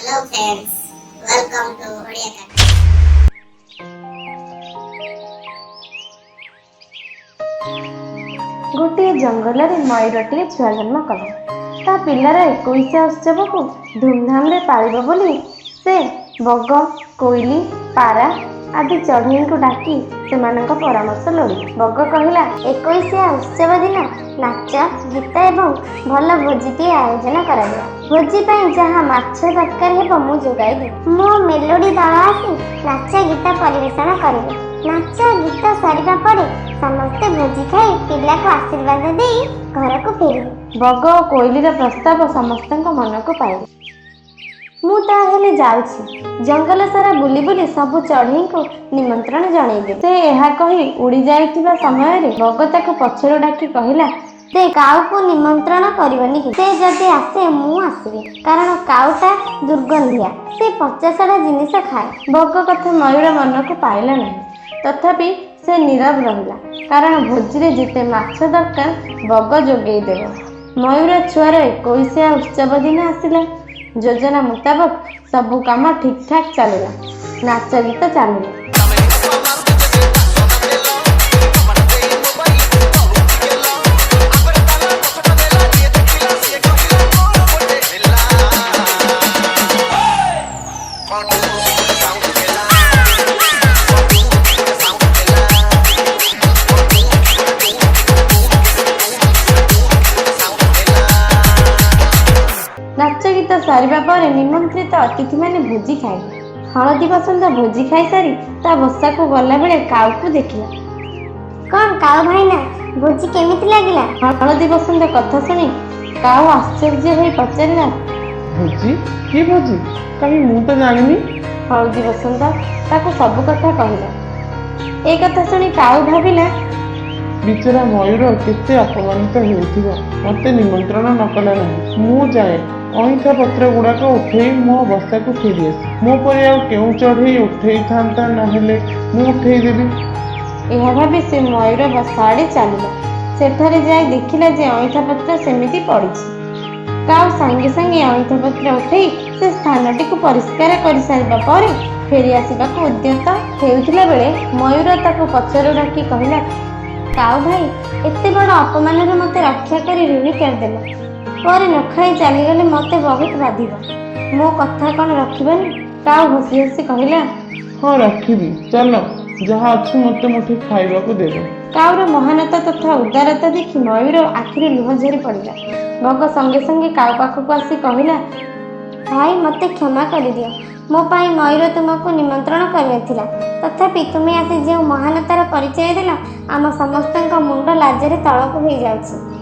Hello friends, welcome to Odia Academy. गोटे जंगल में मयूरटी छुआ जन्म कला ता पिलार 21 उत्सव को धूमधाम रे पालिब बोली से बग कोइली पारा आदि चढ़ई को डाकी सेमानक परामर्श लोड़ी। बग कहला 21 उत्सव दिन नाच गीत एवं भल भोजी आयोजन करा। भोजी पाई जहाँ माछ दरकार हेबो मु जोगाइबी। मो मेलोडी दल आसी नाच गीत परिवेषण करिवे। नाच गीत सरिबा परे समस्ते भोजी खाई पिला को आशीर्वाद दे घर को फेरिबे। बग और कोइलीर प्रस्ताव समस्त मन को पाइले। मु ताहेले जाउछि जंगल सारा बुली बुली सबु चढ़ई को निमंत्रण जणैबे। से एहा कही उड़ी जाइतिबा समय रे बग ताको पछरो डाकी कहला से काऊ को निमंत्रण करबनी कि से जदि आसे मु आसीबी कारण काऊटा दुर्गंधिया से 50टा जिनिस खाए। बग कथा मयूर मन को पाइला नहीं तथापि से नीरव रहिला कारण भोजी रे जिते माछ दरकार बग जोगेई देव। मयूर छुआर 21 उत्सव दिन आसिला। योजना मुताबक सबु काम ठीक ठाक चलिला। नाच गीत चलिला। नाच गीत सारिबा पर निमंत्रित अतिथि माने भोजी खाइले। हळदी बसंत भोजी खाई सारी ता बसा को गला बेले काऊ को देखिला। कौन काऊ भाईना भोजी केमिति लागिला? हळदी बसंत कथा सुनी काऊ आश्चर्य होई पचारिला भोजी की भोजी कहीं मु तो जानिनी। हळदी बसंत ताको सब कथा कहला। ए कथा सुनी काऊ भाबिला बिचरा मयूर केते अपमानित होउथिबो मते निमंत्रण न कला नहीं। मु जाए अहिंसा पत्र गुड़ाक उठे मो बसा को फेरी आसी मो पर आउ केउ चढ़ई उठे थांता नहेले मु उठे देबी। एहा भाबी से मयूर बसाड़ी चलिला। सेठारे जाय देखिला जे अहिंसा पत्र सेमिति पड़िछि। काऊ संगे संगे अहिंसा पत्र उठे से स्थानटी को परिष्कार करि सारिबा पर फेरी आसीबाको उद्यत हेउथिला बेले मयूर ताको पछरो डाकी कहला काऊ भाई एते बड़ अपमान रे मते रक्षा करी ऋणी कर देला पर न खाई चली गले मते बहुत बाधिबा। मो कथा कौन रखिबनी? काऊ हसी हसी कहला हाँ रखिबी चलो जहाँ अच्छी मते मुठे खाइबा को देबो। काऊर महानता तथा उदारता देखि मयूर आखिरे लुह झरी पड़िला। बग संगे संगे काऊ पाखक आसी कहला भाई मते क्षमा कर दियो। मो पाई मयूर तुमको निमंत्रण करथिला तथापि तुमे आसी जे महानतार परिचय देला आम समस्तक मुंड लाजरे तळक होई जाउछि।